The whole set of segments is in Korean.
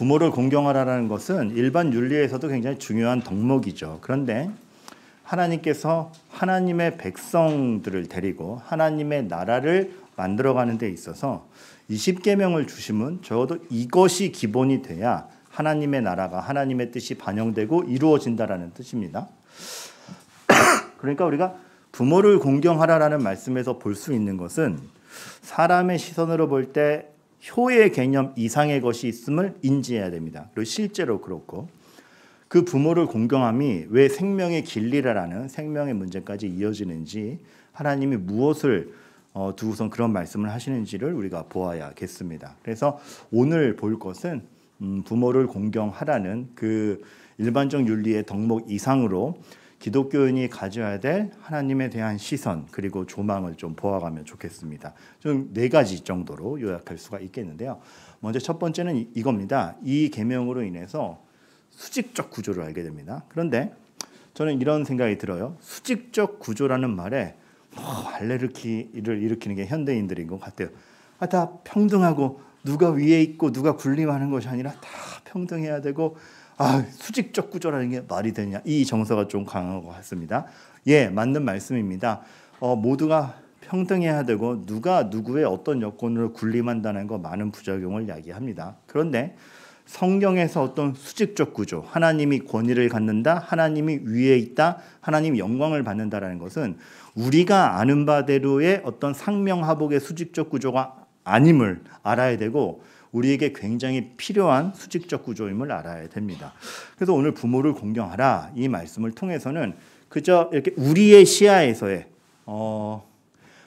부모를 공경하라는 것은 일반 윤리에서도 굉장히 중요한 덕목이죠. 그런데 하나님께서 하나님의 백성들을 데리고 하나님의 나라를 만들어가는 데 있어서 20계명을 주심은 적어도 이것이 기본이 돼야 하나님의 나라가 하나님의 뜻이 반영되고 이루어진다라는 뜻입니다. 그러니까 우리가 부모를 공경하라라는 말씀에서 볼 수 있는 것은 사람의 시선으로 볼 때 효의 개념 이상의 것이 있음을 인지해야 됩니다. 그리고 실제로 그렇고 그 부모를 공경함이 왜 생명의 진리라는 생명의 문제까지 이어지는지 하나님이 무엇을 두고선 그런 말씀을 하시는지를 우리가 보아야겠습니다. 그래서 오늘 볼 것은 부모를 공경하라는 그 일반적 윤리의 덕목 이상으로 기독교인이 가져야 될 하나님에 대한 시선 그리고 조망을 좀 보아가면 좋겠습니다. 좀 4가지 정도로 요약할 수가 있겠는데요. 먼저 첫 번째는 이겁니다. 이 계명으로 인해서 수직적 구조를 알게 됩니다. 그런데 저는 이런 생각이 들어요. 수직적 구조라는 말에 알레르기를 일으키는 게 현대인들인 것 같아요. 다 평등하고 누가 위에 있고 누가 군림하는 것이 아니라 다 평등해야 되고 수직적 구조라는 게 말이 되냐. 이 정서가 좀 강한 것 같습니다. 예, 맞는 말씀입니다. 모두가 평등해야 되고 누가 누구의 어떤 여건으로 군림한다는 거 많은 부작용을 야기합니다. 그런데 성경에서 어떤 수직적 구조, 하나님이 권위를 갖는다, 하나님이 위에 있다, 하나님이 영광을 받는다라는 것은 우리가 아는 바대로의 어떤 상명하복의 수직적 구조가 아님을 알아야 되고 우리에게 굉장히 필요한 수직적 구조임을 알아야 됩니다. 그래서 오늘 부모를 공경하라 이 말씀을 통해서는 그저 이렇게 우리의 시야에서의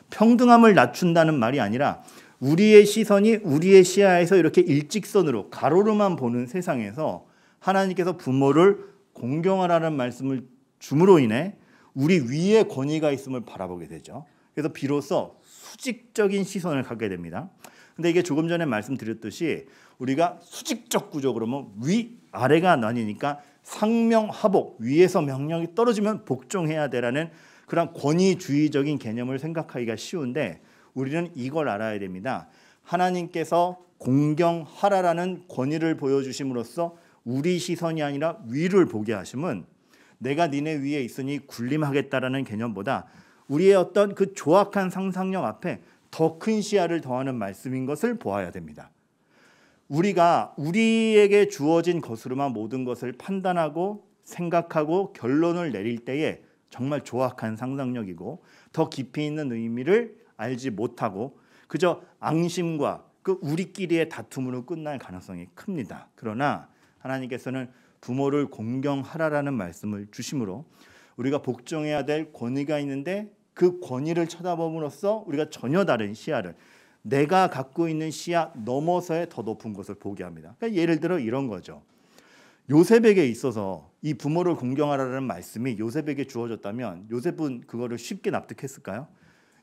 평등함을 낮춘다는 말이 아니라 우리의 시선이 우리의 시야에서 이렇게 일직선으로 가로로만 보는 세상에서 하나님께서 부모를 공경하라는 말씀을 줌으로 인해 우리 위에 권위가 있음을 바라보게 되죠. 그래서 비로소 수직적인 시선을 갖게 됩니다. 근데 이게 조금 전에 말씀드렸듯이 우리가 수직적 구조 그러면 위 아래가 나뉘니까 상명하복 위에서 명령이 떨어지면 복종해야 되라는 그런 권위주의적인 개념을 생각하기가 쉬운데 우리는 이걸 알아야 됩니다. 하나님께서 공경하라라는 권위를 보여주심으로써 우리 시선이 아니라 위를 보게 하심은 내가 니네 위에 있으니 군림하겠다라는 개념보다 우리의 어떤 그 조악한 상상력 앞에 더 큰 시야를 더하는 말씀인 것을 보아야 됩니다. 우리가 우리에게 주어진 것으로만 모든 것을 판단하고 생각하고 결론을 내릴 때에 정말 조악한 상상력이고 더 깊이 있는 의미를 알지 못하고 그저 앙심과 그 우리끼리의 다툼으로 끝날 가능성이 큽니다. 그러나 하나님께서는 부모를 공경하라라는 말씀을 주심으로 우리가 복종해야 될 권위가 있는데 그 권위를 쳐다봄으로써 우리가 전혀 다른 시야를 내가 갖고 있는 시야 넘어서의 더 높은 것을 보게 합니다. 그러니까 예를 들어 이런 거죠. 요셉에게 있어서 이 부모를 공경하라는 말씀이 요셉에게 주어졌다면 요셉은 그거를 쉽게 납득했을까요?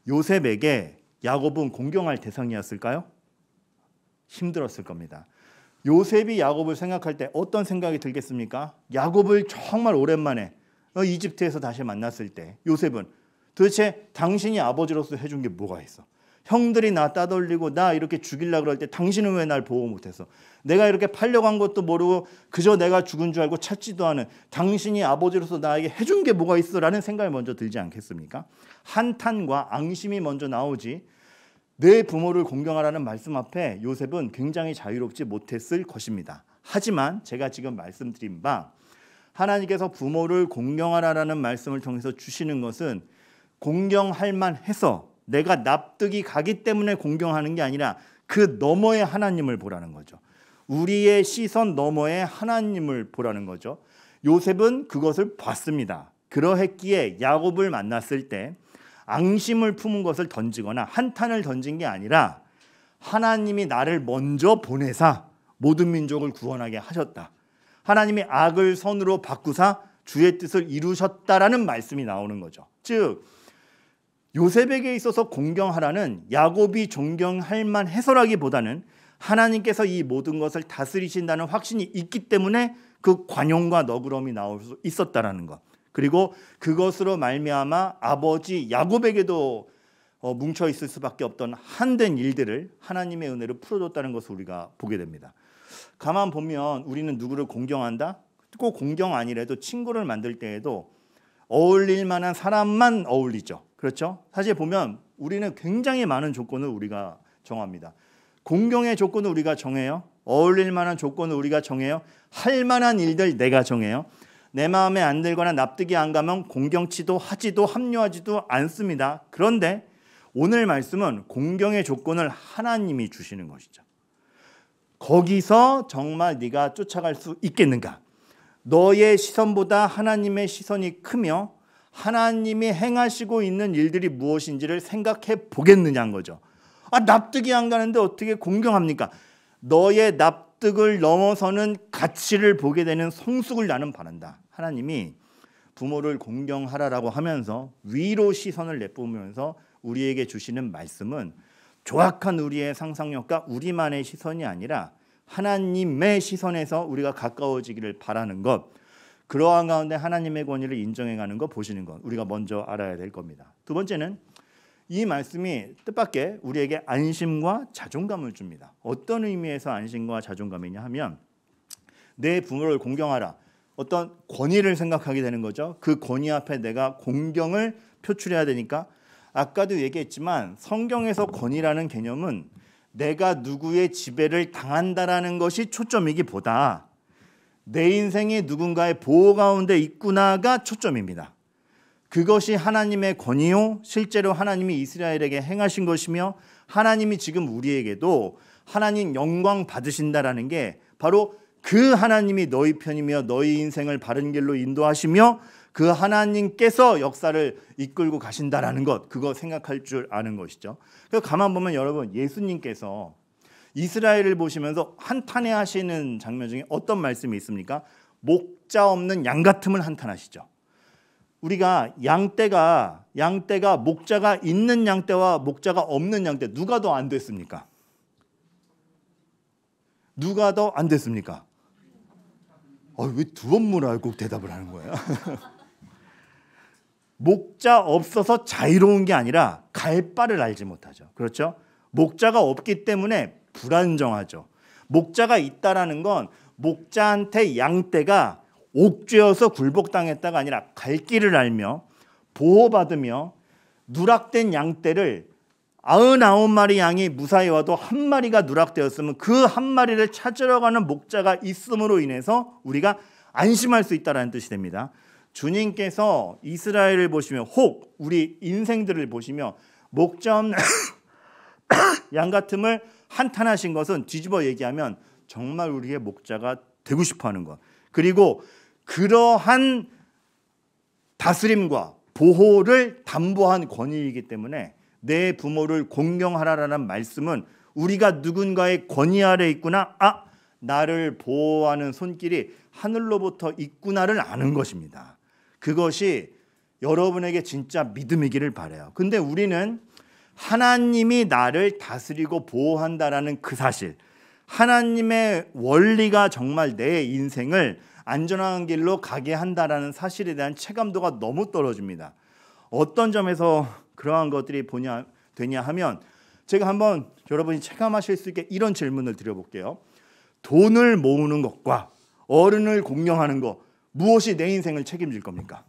요셉에게 야곱은 공경할 대상이었을까요? 힘들었을 겁니다. 요셉이 야곱을 생각할 때 어떤 생각이 들겠습니까? 야곱을 정말 오랜만에 이집트에서 다시 만났을 때 요셉은 도대체 당신이 아버지로서 해준 게 뭐가 있어? 형들이 나 따돌리고 나 이렇게 죽이려고 그럴 때 당신은 왜 날 보호 못해서 내가 이렇게 팔려간 것도 모르고 그저 내가 죽은 줄 알고 찾지도 않은 당신이 아버지로서 나에게 해준 게 뭐가 있어? 라는 생각이 먼저 들지 않겠습니까? 한탄과 앙심이 먼저 나오지 내 부모를 공경하라는 말씀 앞에 요셉은 굉장히 자유롭지 못했을 것입니다. 하지만 제가 지금 말씀드린 바 하나님께서 부모를 공경하라는 말씀을 통해서 주시는 것은 공경할 만해서 내가 납득이 가기 때문에 공경하는 게 아니라 그 너머의 하나님을 보라는 거죠. 우리의 시선 너머의 하나님을 보라는 거죠. 요셉은 그것을 봤습니다. 그러했기에 야곱을 만났을 때 앙심을 품은 것을 던지거나 한탄을 던진 게 아니라 하나님이 나를 먼저 보내사 모든 민족을 구원하게 하셨다. 하나님이 악을 선으로 바꾸사 주의 뜻을 이루셨다라는 말씀이 나오는 거죠. 즉 요셉에게 있어서 공경하라는 야곱이 존경할 만해서라기보다는 하나님께서 이 모든 것을 다스리신다는 확신이 있기 때문에 그 관용과 너그러움이 나올 수 있었다라는 것. 그리고 그것으로 말미암아 아버지 야곱에게도 뭉쳐 있을 수밖에 없던 한된 일들을 하나님의 은혜로 풀어줬다는 것을 우리가 보게 됩니다. 가만 보면 우리는 누구를 공경한다? 꼭 공경 아니래도 친구를 만들 때에도 어울릴 만한 사람만 어울리죠. 그렇죠? 사실 보면 우리는 굉장히 많은 조건을 우리가 정합니다. 공경의 조건을 우리가 정해요. 어울릴 만한 조건을 우리가 정해요. 할 만한 일들 내가 정해요. 내 마음에 안 들거나 납득이 안 가면 공경치도 하지도 합류하지도 않습니다. 그런데 오늘 말씀은 공경의 조건을 하나님이 주시는 것이죠. 거기서 정말 네가 쫓아갈 수 있겠는가? 너의 시선보다 하나님의 시선이 크며 하나님이 행하시고 있는 일들이 무엇인지를 생각해 보겠느냐는 거죠. 납득이 안 가는데 어떻게 공경합니까? 너의 납득을 넘어서는 가치를 보게 되는 성숙을 나는 바란다. 하나님이 부모를 공경하라라고 하면서 위로 시선을 내뿜으면서 우리에게 주시는 말씀은 조악한 우리의 상상력과 우리만의 시선이 아니라 하나님의 시선에서 우리가 가까워지기를 바라는 것, 그러한 가운데 하나님의 권위를 인정해가는 것, 보시는 것, 우리가 먼저 알아야 될 겁니다. 두 번째는 이 말씀이 뜻밖의 우리에게 안심과 자존감을 줍니다. 어떤 의미에서 안심과 자존감이냐 하면 내 부모를 공경하라, 어떤 권위를 생각하게 되는 거죠. 그 권위 앞에 내가 공경을 표출해야 되니까, 아까도 얘기했지만 성경에서 권위라는 개념은 내가 누구의 지배를 당한다라는 것이 초점이기보다 내 인생이 누군가의 보호 가운데 있구나가 초점입니다. 그것이 하나님의 권위요, 실제로 하나님이 이스라엘에게 행하신 것이며 하나님이 지금 우리에게도 하나님 영광 받으신다라는 게 바로 그 하나님이 너희 편이며 너희 인생을 바른 길로 인도하시며 그 하나님께서 역사를 이끌고 가신다라는 것, 그거 생각할 줄 아는 것이죠. 그래서 가만 보면 여러분, 예수님께서 이스라엘을 보시면서 한탄해하시는 장면 중에 어떤 말씀이 있습니까? 목자 없는 양 같음을 한탄하시죠. 우리가 양떼가 목자가 있는 양떼와 목자가 없는 양떼, 누가 더 안 됐습니까? 누가 더 안 됐습니까? 왜 두 번 물어요? 대답을 하는 거예요. 목자 없어서 자유로운 게 아니라 갈 바를 알지 못하죠. 그렇죠? 목자가 없기 때문에 불안정하죠. 목자가 있다라는 건 목자한테 양떼가 옥죄어서 굴복당했다가 아니라 갈 길을 알며 보호받으며 누락된 양떼를 99마리 양이 무사히 와도 한 마리가 누락되었으면 그 한 마리를 찾으러 가는 목자가 있음으로 인해서 우리가 안심할 수 있다는 뜻이 됩니다. 주님께서 이스라엘을 보시며 혹 우리 인생들을 보시며 목자 없는 양 같음을 한탄하신 것은 뒤집어 얘기하면 정말 우리의 목자가 되고 싶어하는 것, 그리고 그러한 다스림과 보호를 담보한 권위이기 때문에 내 부모를 공경하라라는 말씀은 우리가 누군가의 권위 아래 있구나, 나를 보호하는 손길이 하늘로부터 있구나를 아는 것입니다. 그것이 여러분에게 진짜 믿음이기를 바라요. 근데 우리는 하나님이 나를 다스리고 보호한다라는 그 사실, 하나님의 원리가 정말 내 인생을 안전한 길로 가게 한다라는 사실에 대한 체감도가 너무 떨어집니다. 어떤 점에서 그러한 것들이 되냐 하면, 제가 한번 여러분이 체감하실 수 있게 이런 질문을 드려볼게요. 돈을 모으는 것과 어른을 공경하는 것, 무엇이 내 인생을 책임질 겁니까?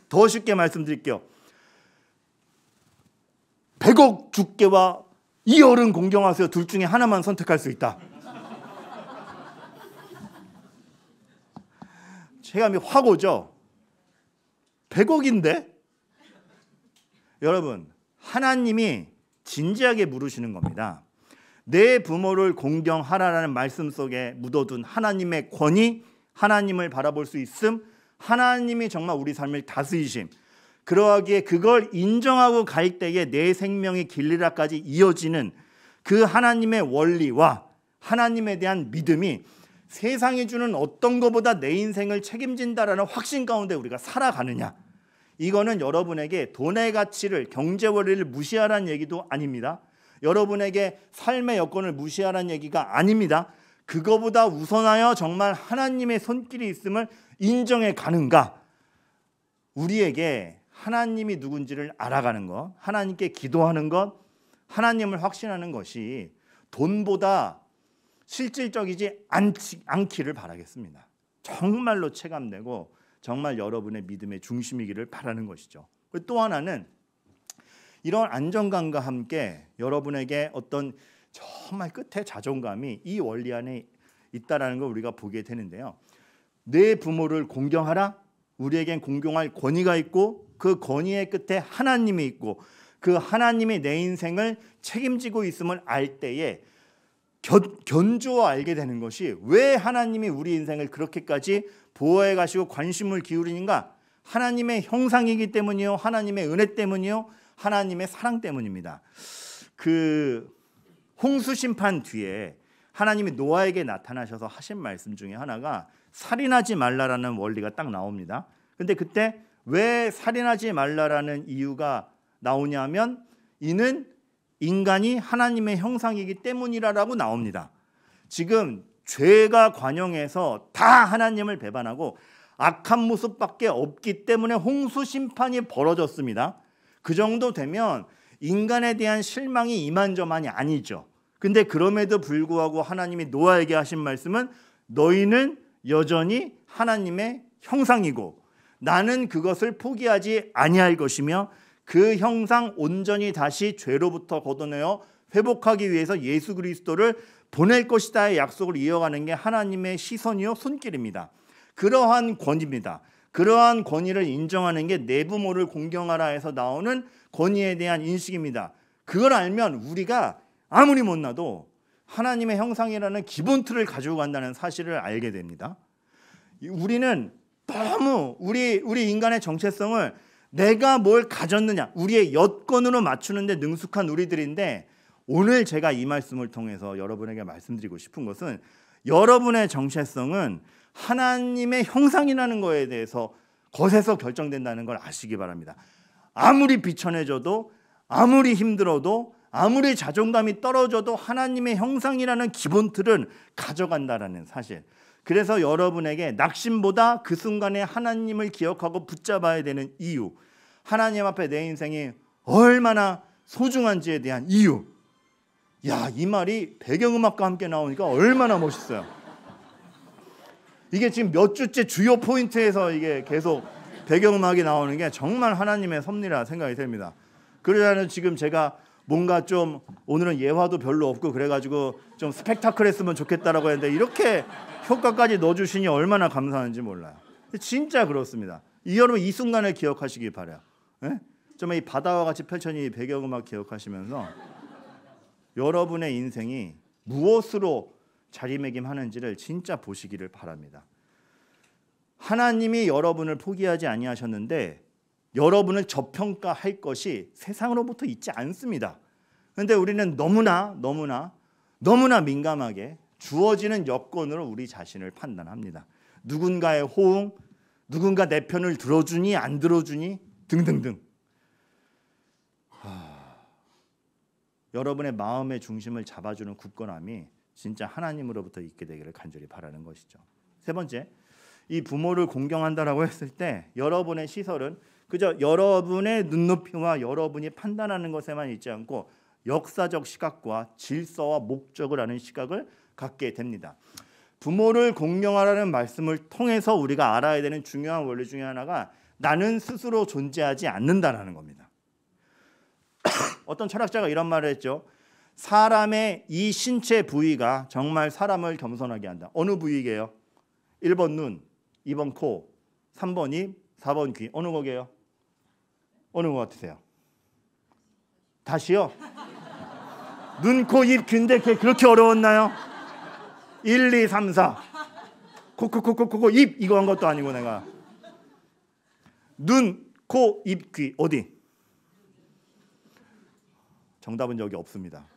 더 쉽게 말씀드릴게요. 100억 주께와 이 어른 공경하세요. 둘 중에 하나만 선택할 수 있다. 체감이 확 오죠. 100억인데? 여러분, 하나님이 진지하게 물으시는 겁니다. 내 부모를 공경하라라는 말씀 속에 묻어둔 하나님의 권위, 하나님을 바라볼 수 있음, 하나님이 정말 우리 삶을 다스리심, 그러하기에 그걸 인정하고 갈 때에 내 생명의 길리라까지 이어지는 그 하나님의 원리와 하나님에 대한 믿음이 세상이 주는 어떤 것보다 내 인생을 책임진다라는 확신 가운데 우리가 살아가느냐, 이거는 여러분에게 돈의 가치를, 경제 원리를 무시하라는 얘기도 아닙니다. 여러분에게 삶의 여건을 무시하라는 얘기가 아닙니다. 그거보다 우선하여 정말 하나님의 손길이 있음을 인정해 가는가, 우리에게 하나님이 누군지를 알아가는 것, 하나님께 기도하는 것, 하나님을 확신하는 것이 돈보다 실질적이지 않기를 바라겠습니다. 정말로 체감되고 정말 여러분의 믿음의 중심이기를 바라는 것이죠. 또 하나는 이런 안정감과 함께 여러분에게 어떤 정말 끝에 자존감이 이 원리 안에 있다라는 걸 우리가 보게 되는데요. 내 부모를 공경하라. 우리에겐 공경할 권위가 있고 그 권위의 끝에 하나님이 있고 그 하나님이 내 인생을 책임지고 있음을 알 때에 견주어 알게 되는 것이 왜 하나님이 우리 인생을 그렇게까지 보호해 가시고 관심을 기울이는가? 하나님의 형상이기 때문이요, 하나님의 은혜 때문이요, 하나님의 사랑 때문입니다. 그 홍수 심판 뒤에 하나님이 노아에게 나타나셔서 하신 말씀 중에 하나가 살인하지 말라라는 원리가 딱 나옵니다. 근데 그때 왜 살인하지 말라라는 이유가 나오냐면 이는 인간이 하나님의 형상이기 때문이라고 나옵니다. 지금 죄가 관영해서 다 하나님을 배반하고 악한 모습밖에 없기 때문에 홍수 심판이 벌어졌습니다. 그 정도 되면 인간에 대한 실망이 이만저만이 아니죠. 근데 그럼에도 불구하고 하나님이 노아에게 하신 말씀은 너희는 여전히 하나님의 형상이고 나는 그것을 포기하지 아니할 것이며 그 형상 온전히 다시 죄로부터 걷어내어 회복하기 위해서 예수 그리스도를 보낼 것이다의 약속을 이어가는 게 하나님의 시선이요 손길입니다. 그러한 권위입니다. 그러한 권위를 인정하는 게 내 부모를 공경하라 해서 나오는 권위에 대한 인식입니다. 그걸 알면 우리가 아무리 못나도 하나님의 형상이라는 기본 틀을 가지고 간다는 사실을 알게 됩니다. 우리는 너무 우리 인간의 정체성을 내가 뭘 가졌느냐, 우리의 여건으로 맞추는데 능숙한 우리들인데 오늘 제가 이 말씀을 통해서 여러분에게 말씀드리고 싶은 것은 여러분의 정체성은 하나님의 형상이라는 거에 대해서 것에서 결정된다는 걸 아시기 바랍니다. 아무리 비천해져도 아무리 힘들어도 아무리 자존감이 떨어져도 하나님의 형상이라는 기본 틀은 가져간다라는 사실. 그래서 여러분에게 낙심보다 그 순간에 하나님을 기억하고 붙잡아야 되는 이유, 하나님 앞에 내 인생이 얼마나 소중한지에 대한 이유. 야, 이 말이 배경음악과 함께 나오니까 얼마나 멋있어요. 이게 지금 몇 주째 주요 포인트에서 이게 계속 배경음악이 나오는 게 정말 하나님의 섭리라 생각이 됩니다. 그러자는 지금 제가 뭔가 좀 오늘은 예화도 별로 없고 그래가지고 좀 스펙타클했으면 좋겠다라고 했는데 이렇게 효과까지 넣어주시니 얼마나 감사한지 몰라요. 진짜 그렇습니다. 여러분 이 순간을 기억하시기 바라요. 예? 정말 이 바다와 같이 펼쳐진 이 배경음악 기억하시면서 여러분의 인생이 무엇으로 자리매김하는지를 진짜 보시기를 바랍니다. 하나님이 여러분을 포기하지 아니하셨는데 여러분을 저평가할 것이 세상으로부터 있지 않습니다. 그런데 우리는 너무나 민감하게 주어지는 여건으로 우리 자신을 판단합니다. 누군가의 호응, 누군가 내 편을 들어주니 안 들어주니 등등등. 여러분의 마음의 중심을 잡아주는 굳건함이 진짜 하나님으로부터 있게 되기를 간절히 바라는 것이죠. 세 번째, 이 부모를 공경한다라고 했을 때 여러분의 시설은 그저 여러분의 눈높이와 여러분이 판단하는 것에만 있지 않고 역사적 시각과 질서와 목적을 아는 시각을 갖게 됩니다. 부모를 공경하라는 말씀을 통해서 우리가 알아야 되는 중요한 원리 중에 하나가 나는 스스로 존재하지 않는다라는 겁니다. 어떤 철학자가 이런 말을 했죠. 사람의 이 신체 부위가 정말 사람을 겸손하게 한다. 어느 부위게요? 1번 눈, 2번 코, 3번 입, 4번 귀. 어느 거게요? 어느 거 같으세요? 다시요? 눈, 코, 입, 귀인데 그렇게 어려웠나요? 1, 2, 3, 4. 코, 입 이거 한 것도 아니고 내가. 눈, 코, 입, 귀 어디? 정답은 여기 없습니다.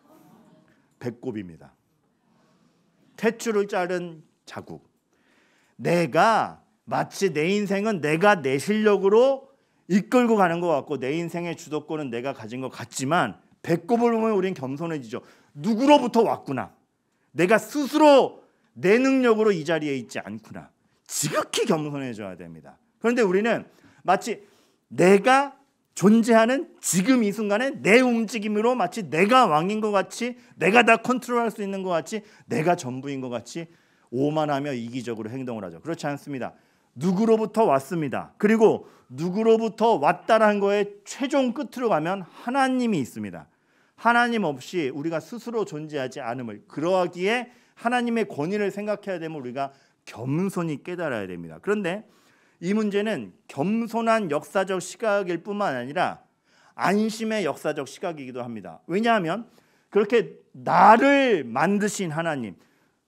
배꼽입니다. 탯줄을 자른 자국. 내가 마치 내 인생은 내가 내 실력으로 이끌고 가는 것 같고 내 인생의 주도권은 내가 가진 것 같지만 배꼽을 보면 우린 겸손해지죠. 누구로부터 왔구나. 내가 스스로 내 능력으로 이 자리에 있지 않구나. 지극히 겸손해져야 됩니다. 그런데 우리는 마치 내가 존재하는 지금 이 순간에 내 움직임으로 마치 내가 왕인 것 같이, 내가 다 컨트롤할 수 있는 것 같이, 내가 전부인 것 같이 오만하며 이기적으로 행동을 하죠. 그렇지 않습니다. 누구로부터 왔습니다. 그리고 누구로부터 왔다라는 거에 최종 끝으로 가면 하나님이 있습니다. 하나님 없이 우리가 스스로 존재하지 않음을, 그러하기에 하나님의 권위를 생각해야 되면 우리가 겸손히 깨달아야 됩니다. 그런데 이 문제는 겸손한 역사적 시각일 뿐만 아니라 안심의 역사적 시각이기도 합니다. 왜냐하면 그렇게 나를 만드신 하나님,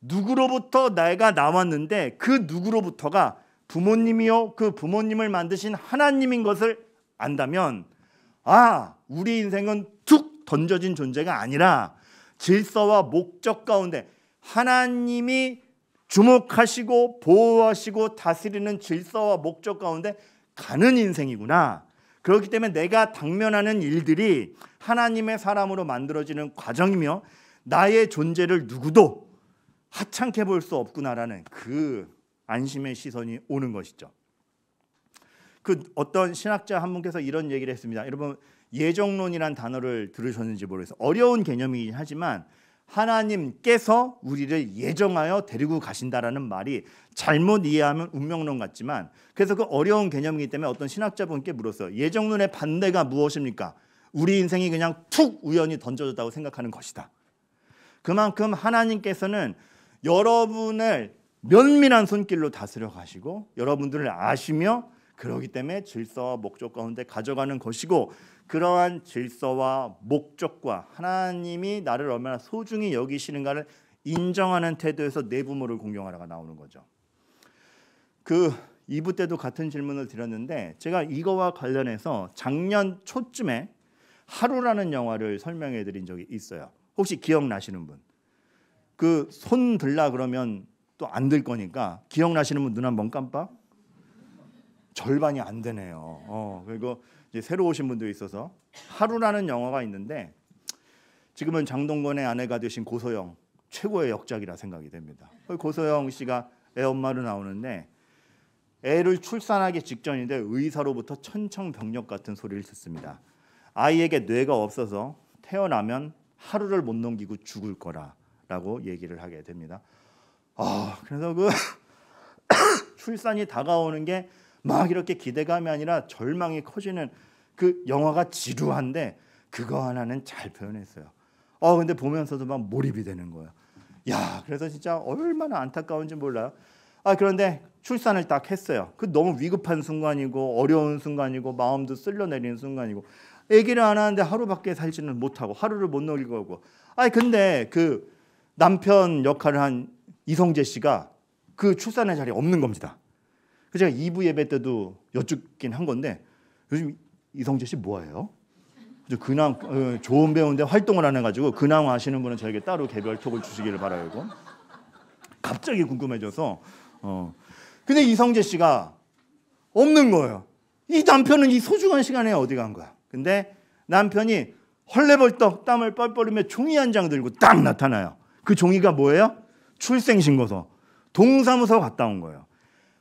누구로부터 내가 나왔는데 그 누구로부터가 부모님이요 그 부모님을 만드신 하나님인 것을 안다면, 우리 인생은 툭 던져진 존재가 아니라 질서와 목적 가운데 하나님이 주목하시고 보호하시고 다스리는 질서와 목적 가운데 가는 인생이구나. 그렇기 때문에 내가 당면하는 일들이 하나님의 사람으로 만들어지는 과정이며 나의 존재를 누구도 하찮게 볼 수 없구나라는 그 안심의 시선이 오는 것이죠. 그 어떤 신학자 한 분께서 이런 얘기를 했습니다. 여러분, 예정론이란 단어를 들으셨는지 모르겠어요. 어려운 개념이긴 하지만 하나님께서 우리를 예정하여 데리고 가신다라는 말이 잘못 이해하면 운명론 같지만, 그래서 그 어려운 개념이기 때문에 어떤 신학자분께 물었어요. 예정론의 반대가 무엇입니까? 우리 인생이 그냥 툭 우연히 던져졌다고 생각하는 것이다. 그만큼 하나님께서는 여러분을 면밀한 손길로 다스려 가시고 여러분들을 아시며 그러기 때문에 질서와 목적 가운데 가져가는 것이고, 그러한 질서와 목적과 하나님이 나를 얼마나 소중히 여기시는가를 인정하는 태도에서 내 부모를 공경하라가 나오는 거죠. 그 2부 때도 같은 질문을 드렸는데 제가 이거와 관련해서 작년 초쯤에 하루라는 영화를 설명해 드린 적이 있어요. 혹시 기억나시는 분? 그 손 들라 그러면 또 안 들 거니까 기억나시는 분 눈 한번 깜빡? 절반이 안 되네요. 그리고 이제 새로 오신 분도 있어서 하루라는 영화가 있는데 지금은 장동건의 아내가 되신 고소영 최고의 역작이라 생각이 됩니다. 고소영 씨가 애 엄마로 나오는데 애를 출산하기 직전인데 의사로부터 천청병력 같은 소리를 듣습니다. 아이에게 뇌가 없어서 태어나면 하루를 못 넘기고 죽을 거라고 얘기를 하게 됩니다. 그래서 그 출산이 다가오는 게 막 이렇게 기대감이 아니라 절망이 커지는 그 영화가 지루한데 그거 하나는 잘 표현했어요. 근데 보면서도 막 몰입이 되는 거예요. 그래서 진짜 얼마나 안타까운지 몰라요. 그런데 출산을 딱 했어요. 그 너무 위급한 순간이고 어려운 순간이고 마음도 쓸려내리는 순간이고 아기를 안 하는데 하루밖에 살지는 못하고 하루를 못 넘길 거고. 근데 그 남편 역할을 한 이성재 씨가 그 출산의 자리에 없는 겁니다. 그래서 제가 2부 예배 때도 여쭙긴 한 건데 요즘 이성재 씨 뭐예요? 근황 좋은 배우인데 활동을 안 해가지고 근황 아시는 분은 저에게 따로 개별 톡을 주시기를 바라고. 갑자기 궁금해져서 근데 이성재 씨가 없는 거예요. 이 남편은 이 소중한 시간에 어디 간 거야? 근데 남편이 헐레벌떡 땀을 뻘뻘 흘리며 종이 한 장 들고 딱 나타나요. 그 종이가 뭐예요? 출생신고서. 동사무소 갔다 온 거예요.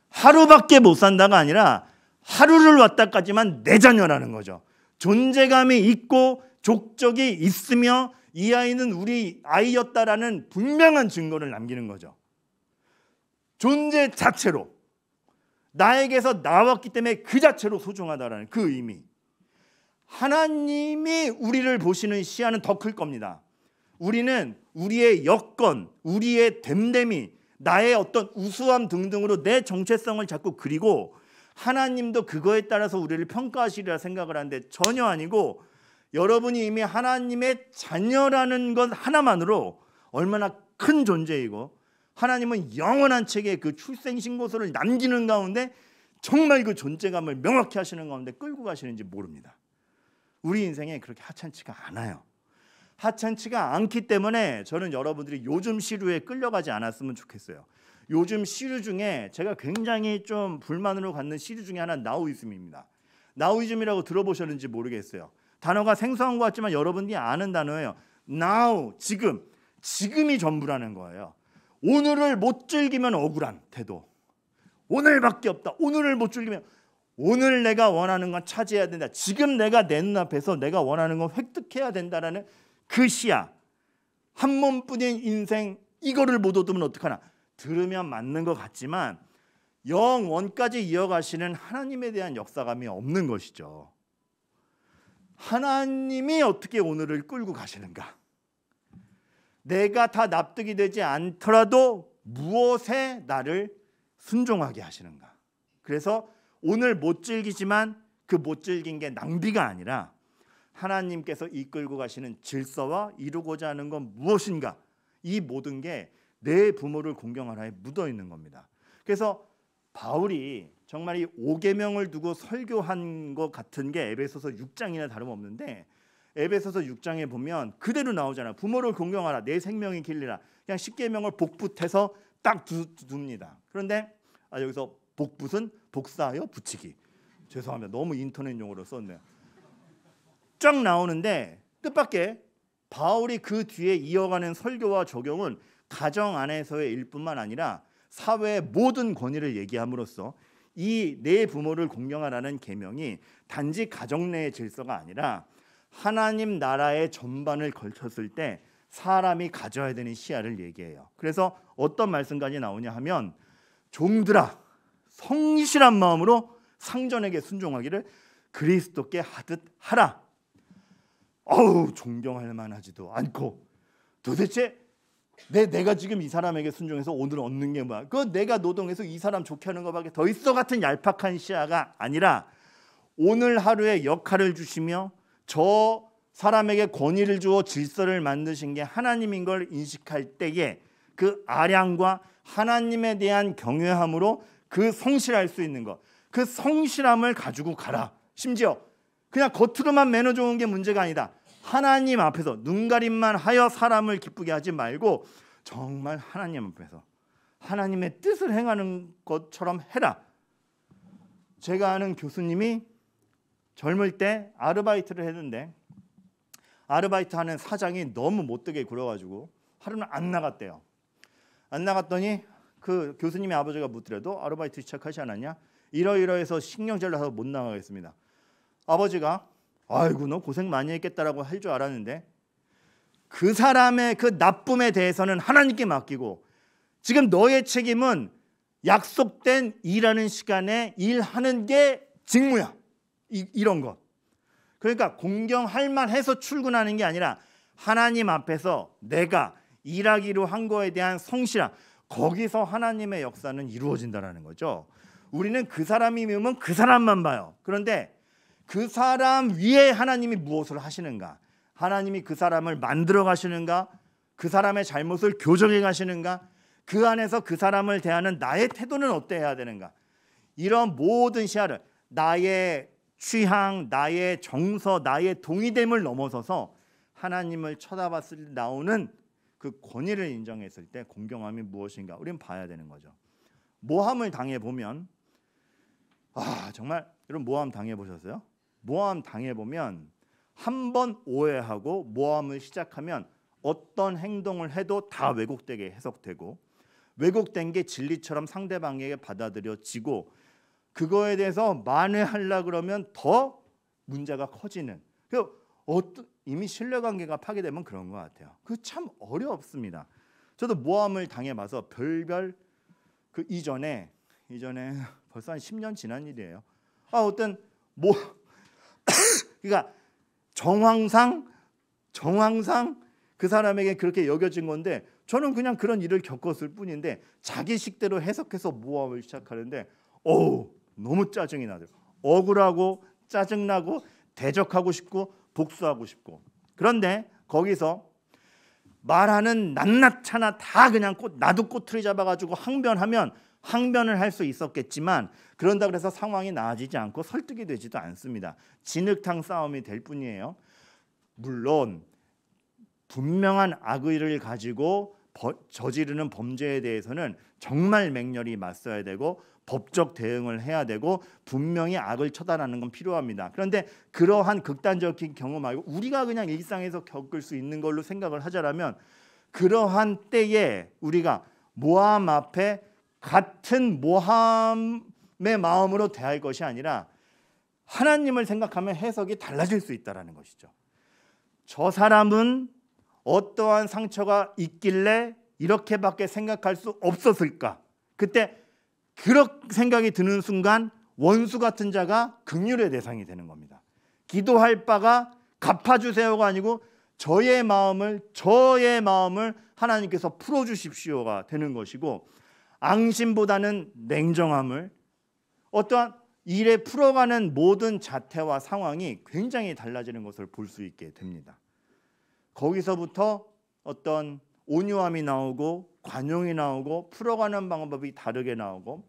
하루밖에 못 산다가 아니라 하루를 왔다까지만 내 자녀라는 거죠. 존재감이 있고 족적이 있으며 이 아이는 우리 아이였다라는 분명한 증거를 남기는 거죠. 존재 자체로 나에게서 나왔기 때문에 그 자체로 소중하다라는 그 의미. 하나님이 우리를 보시는 시야는 더 클 겁니다. 우리는 우리의 여건, 우리의 됨됨이, 나의 어떤 우수함 등등으로 내 정체성을 자꾸 그리고 하나님도 그거에 따라서 우리를 평가하시리라 생각을 하는데 전혀 아니고, 여러분이 이미 하나님의 자녀라는 것 하나만으로 얼마나 큰 존재이고 하나님은 영원한 책에 그 출생신고서를 남기는 가운데 정말 그 존재감을 명확히 하시는 가운데 끌고 가시는지 모릅니다. 우리 인생에 그렇게 하찮지가 않아요. 하찮지가 않기 때문에 저는 여러분들이 요즘 시류에 끌려가지 않았으면 좋겠어요. 요즘 시류 중에 제가 굉장히 좀 불만으로 갖는 시류 중에 하나는 나우이즘입니다. 나우이즘이라고 들어보셨는지 모르겠어요. 단어가 생소한 것 같지만 여러분들이 아는 단어예요. Now, 지금이 전부라는 거예요. 오늘을 못 즐기면 억울한 태도. 오늘밖에 없다. 오늘을 못 즐기면 오늘 내가 원하는 건 차지해야 된다. 지금 내가 내 눈앞에서 내가 원하는 건 획득해야 된다라는 그 시야. 한 몸뿐인 인생 이거를 못 얻으면 어떡하나. 들으면 맞는 것 같지만 영원까지 이어가시는 하나님에 대한 역사감이 없는 것이죠. 하나님이 어떻게 오늘을 끌고 가시는가? 내가 다 납득이 되지 않더라도 무엇에 나를 순종하게 하시는가? 그래서 오늘 못 즐기지만 그 못 즐긴 게 낭비가 아니라 하나님께서 이끌고 가시는 질서와 이루고자 하는 건 무엇인가? 이 모든 게 내 부모를 공경하라에 묻어 있는 겁니다. 그래서 바울이 정말 이 5계명을 두고 설교한 것 같은 게 에베소서 6장이나 다름없는데 에베소서 6장에 보면 그대로 나오잖아요. 부모를 공경하라. 내 생명이 길리라. 그냥 10계명을 복붙해서 딱 둡니다. 그런데 여기서 복붙은 복사하여 붙이기. 죄송합니다. 너무 인터넷 용어로 썼네요. 쫙 나오는데 뜻밖의 바울이 그 뒤에 이어가는 설교와 적용은 가정 안에서의 일뿐만 아니라 사회의 모든 권위를 얘기함으로써 이 내 부모를 공경하라는 계명이 단지 가정 내의 질서가 아니라 하나님 나라의 전반을 걸쳤을 때 사람이 가져야 되는 시야를 얘기해요. 그래서 어떤 말씀까지 나오냐 하면 종들아 성실한 마음으로 상전에게 순종하기를 그리스도께 하듯 하라. 존경할 만하지도 않고 도대체 내가 지금 이 사람에게 순종해서 오늘 얻는 게 뭐야? 그 내가 노동해서 이 사람 좋게 하는 것밖에 더 있어 같은 얄팍한 시야가 아니라 오늘 하루의 역할을 주시며 저 사람에게 권위를 주어 질서를 만드신 게 하나님인 걸 인식할 때에 그 아량과 하나님에 대한 경외함으로 그 성실할 수 있는 것, 그 성실함을 가지고 가라. 심지어 그냥 겉으로만 매너 좋은 게 문제가 아니다. 하나님 앞에서 눈가림만 하여 사람을 기쁘게 하지 말고 정말 하나님 앞에서 하나님의 뜻을 행하는 것처럼 해라. 제가 아는 교수님이 젊을 때 아르바이트를 했는데 아르바이트 하는 사장이 너무 못되게 굴어가지고 하루는 안 나갔대요. 안 나갔더니 그 교수님의 아버지가 묻더라도 아르바이트 시작하지 않았냐? 이러이러해서 신경질 나서 못 나가겠습니다. 아버지가 아이고 너 고생 많이 했겠다라고 할 줄 알았는데 그 사람의 그 나쁨에 대해서는 하나님께 맡기고 지금 너의 책임은 약속된 일하는 시간에 일하는 게 직무야. 이런 것. 그러니까 공경할 만해서 출근하는 게 아니라 하나님 앞에서 내가 일하기로 한 거에 대한 성실함, 거기서 하나님의 역사는 이루어진다는 거죠. 우리는 그 사람이 미우면 그 사람만 봐요. 그런데 그 사람 위에 하나님이 무엇을 하시는가? 하나님이 그 사람을 만들어 가시는가? 그 사람의 잘못을 교정해 가시는가? 그 안에서 그 사람을 대하는 나의 태도는 어때야 되는가? 이런 모든 시야를 나의 취향, 나의 정서, 나의 동의됨을 넘어서서 하나님을 쳐다봤을 때 나오는 그 권위를 인정했을 때 공경함이 무엇인가? 우리는 봐야 되는 거죠. 모함을 당해보면 정말 여러분 모함 당해보셨어요? 모함 당해보면 한 번 오해하고 모함을 시작하면 어떤 행동을 해도 다 왜곡되게 해석되고 왜곡된 게 진리처럼 상대방에게 받아들여지고 그거에 대해서 만회하려고 그러면 더 문제가 커지는 이미 신뢰관계가 파괴되면 그런 것 같아요. 그 참 어렵습니다. 저도 모함을 당해봐서 별별 그 이전에 벌써 한 10년 지난 일이에요. 어떤 그러니까 정황상 그 사람에게 그렇게 여겨진 건데 저는 그냥 그런 일을 겪었을 뿐인데 자기 식대로 해석해서 모함을 시작하는데 너무 짜증이 나더라고요. 억울하고 짜증나고 대적하고 싶고 복수하고 싶고 그런데 거기서 말하는 낱낱하나 다 그냥 나도 꼬투리 잡아가지고 항변을 할 수 있었겠지만 그런다 그래서 상황이 나아지지 않고 설득이 되지도 않습니다. 진흙탕 싸움이 될 뿐이에요. 물론 분명한 악의를 가지고 저지르는 범죄에 대해서는 정말 맹렬히 맞서야 되고 법적 대응을 해야 되고 분명히 악을 처단하는 건 필요합니다. 그런데 그러한 극단적인 경우 말고 우리가 그냥 일상에서 겪을 수 있는 걸로 생각을 하자라면 그러한 때에 우리가 모함 앞에 같은 모함의 마음으로 대할 것이 아니라 하나님을 생각하면 해석이 달라질 수 있다는 것이죠. 저 사람은 어떠한 상처가 있길래 이렇게밖에 생각할 수 없었을까? 그때 그런 생각이 드는 순간 원수 같은 자가 긍휼의 대상이 되는 겁니다. 기도할 바가 갚아주세요가 아니고 저의 마음을 하나님께서 풀어주십시오가 되는 것이고, 앙심보다는 냉정함을, 어떠한 일에 풀어가는 모든 자태와 상황이 굉장히 달라지는 것을 볼 수 있게 됩니다. 거기서부터 어떤 온유함이 나오고 관용이 나오고 풀어가는 방법이 다르게 나오고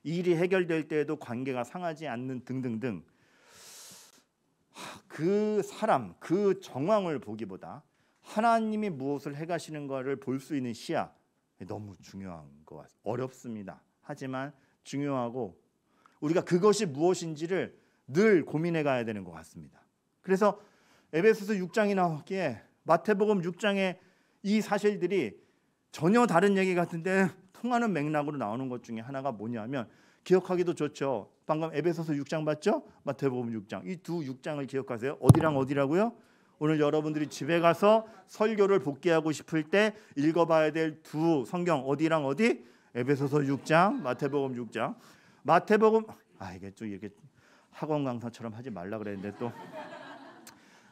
일이 해결될 때에도 관계가 상하지 않는 등등등, 그 사람, 그 정황을 보기보다 하나님이 무엇을 해가시는가를 볼 수 있는 시야, 너무 중요한 것 같습니다. 어렵습니다. 하지만 중요하고 우리가 그것이 무엇인지를 늘 고민해 가야 되는 것 같습니다. 그래서 에베소서 6장이 나오기에 마태복음 6장에 이 사실들이 전혀 다른 얘기 같은데 통하는 맥락으로 나오는 것 중에 하나가 뭐냐면, 기억하기도 좋죠. 방금 에베소서 6장 봤죠? 마태복음 6장. 이 두 6장을 기억하세요. 어디랑 어디라고요? 오늘 여러분들이 집에 가서 설교를 복귀하고 싶을 때 읽어봐야 될 두 성경 어디랑 어디? 에베소서 6장, 마태복음 6장. 마태복음, 이게 좀 이렇게 학원 강사처럼 하지 말라 그랬는데 또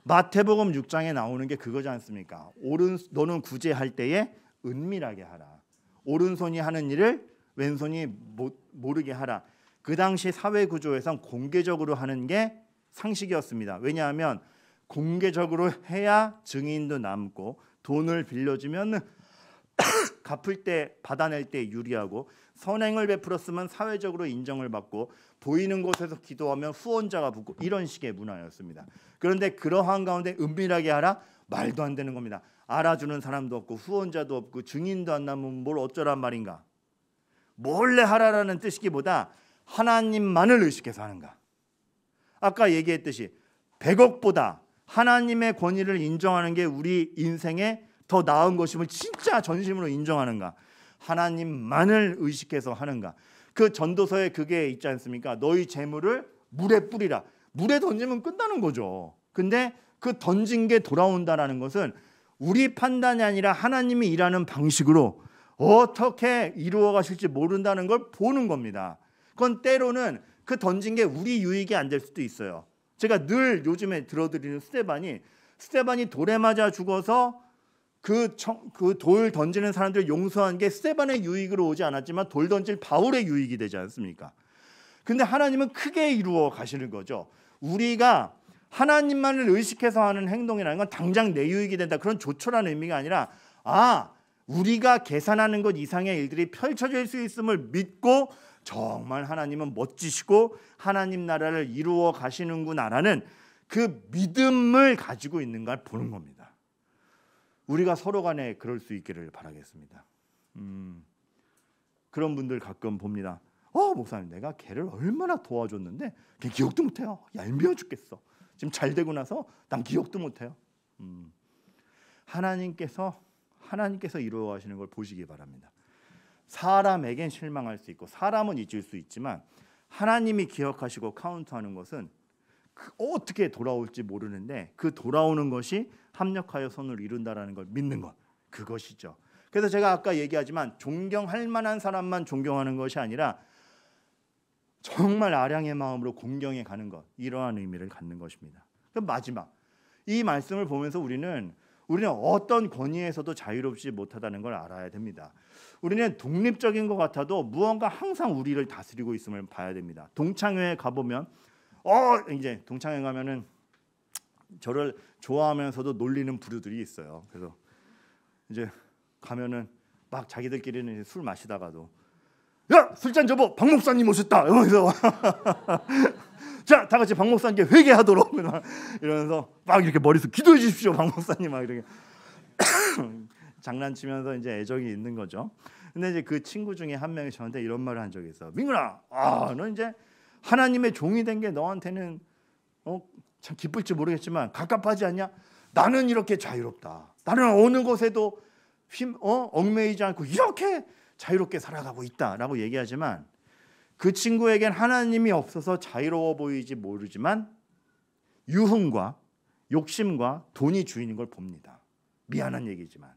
마태복음 6장에 나오는 게 그거지 않습니까? 너는 구제할 때에 은밀하게 하라. 오른손이 하는 일을 왼손이 모르게 하라. 그 당시 사회 구조에선 공개적으로 하는 게 상식이었습니다. 왜냐하면 공개적으로 해야 증인도 남고 돈을 빌려주면 갚을 때, 받아낼 때 유리하고, 선행을 베풀었으면 사회적으로 인정을 받고, 보이는 곳에서 기도하면 후원자가 붙고, 이런 식의 문화였습니다. 그런데 그러한 가운데 은밀하게 하라? 말도 안 되는 겁니다. 알아주는 사람도 없고 후원자도 없고 증인도 안 남으면 뭘 어쩌란 말인가? 몰래 하라라는 뜻이기보다 하나님만을 의식해서 하는가? 아까 얘기했듯이 100억보다 하나님의 권위를 인정하는 게 우리 인생에 더 나은 것임을 진짜 전심으로 인정하는가? 하나님만을 의식해서 하는가? 그 전도서에 그게 있지 않습니까? 너희 재물을 물에 뿌리라. 물에 던지면 끝나는 거죠. 근데 그 던진 게 돌아온다라는 것은 우리 판단이 아니라 하나님이 일하는 방식으로 어떻게 이루어 가실지 모른다는 걸 보는 겁니다. 그건 때로는 그 던진 게 우리 유익이 안 될 수도 있어요. 제가 늘 요즘에 들어드리는 스데반이 돌에 맞아 죽어서 그 돌 던지는 사람들을 용서한 게 스데반의 유익으로 오지 않았지만 돌 던질 바울의 유익이 되지 않습니까? 근데 하나님은 크게 이루어 가시는 거죠. 우리가 하나님만을 의식해서 하는 행동이라는 건 당장 내 유익이 된다, 그런 조촐한 의미가 아니라, 우리가 계산하는 것 이상의 일들이 펼쳐질 수 있음을 믿고 정말 하나님은 멋지시고 하나님 나라를 이루어 가시는구나라는 그 믿음을 가지고 있는가를 보는 겁니다. 우리가 서로 간에 그럴 수 있기를 바라겠습니다. 그런 분들 가끔 봅니다. 목사님, 내가 걔를 얼마나 도와줬는데 걔 기억도 못해요. 얄미워 죽겠어. 지금 잘 되고 나서 난 기억도 못해요. 하나님께서 이루어 가시는 걸 보시기 바랍니다. 사람에겐 실망할 수 있고 사람은 잊을 수 있지만 하나님이 기억하시고 카운트하는 것은 어떻게 돌아올지 모르는데 그 돌아오는 것이 합력하여 선을 이룬다라는 걸 믿는 것, 그것이죠. 그래서 제가 아까 얘기하지만 존경할 만한 사람만 존경하는 것이 아니라 정말 아량의 마음으로 공경해 가는 것, 이러한 의미를 갖는 것입니다. 그럼 마지막, 이 말씀을 보면서 우리는 어떤 권위에서도 자유롭지 못하다는 걸 알아야 됩니다. 우리는 독립적인 것 같아도 무언가 항상 우리를 다스리고 있음을 봐야 됩니다. 동창회에 가보면 이제 동창회 가면은 저를 좋아하면서도 놀리는 부류들이 있어요. 그래서 이제 가면은 막 자기들끼리는 술 마시다가도 야, 술잔 접어, 박 목사님 오셨다 이러면서 자, 다 같이 박 목사님께 회개하도록 이러면서 막 이렇게 머릿속 기도해 주십시오 박 목사님 막 이렇게 장난치면서 이제 애정이 있는 거죠. 근데 이제 그 친구 중에 한 명이 저한테 이런 말을 한 적이 있어. 민구나, 너 이제 하나님의 종이 된 게 너한테는 참 기쁠지 모르겠지만 갑갑하지 않냐? 나는 이렇게 자유롭다. 나는 어느 곳에도 얽매이지 않고 이렇게 자유롭게 살아가고 있다라고 얘기하지만 그 친구에겐 하나님이 없어서 자유로워 보이지 모르지만 유흥과 욕심과 돈이 주인인 걸 봅니다. 미안한 얘기지만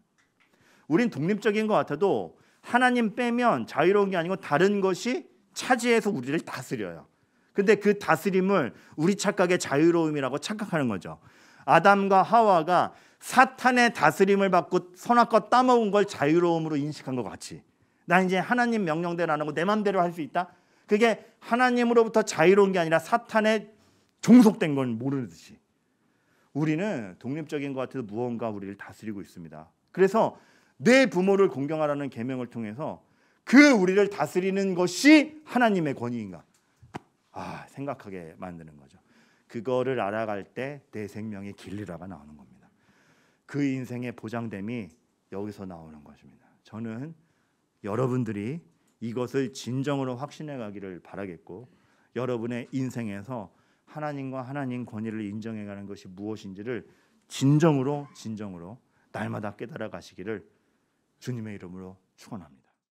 우린 독립적인 것 같아도 하나님 빼면 자유로운 게 아니고 다른 것이 차지해서 우리를 다스려요. 근데 그 다스림을 우리 착각의 자유로움이라고 착각하는 거죠. 아담과 하와가 사탄의 다스림을 받고 선악과 따먹은 걸 자유로움으로 인식한 것 같이, 나 이제 하나님 명령대로 안 하고 내 맘대로 할 수 있다. 그게 하나님으로부터 자유로운 게 아니라 사탄의 종속된 걸 모르듯이 우리는 독립적인 것 같아도 무언가 우리를 다스리고 있습니다. 그래서 내 부모를 공경하라는 계명을 통해서 그 우리를 다스리는 것이 하나님의 권위인가 생각하게 만드는 거죠. 그거를 알아갈 때 내 생명의 길리라가 나오는 겁니다. 그 인생의 보장됨이 여기서 나오는 것입니다. 저는 여러분들이 이것을 진정으로 확신해 가기를 바라겠고, 여러분의 인생에서 하나님과 하나님 권위를 인정해 가는 것이 무엇인지를 진정으로 날마다 깨달아 가시기를 주님의 이름으로 축원합니다.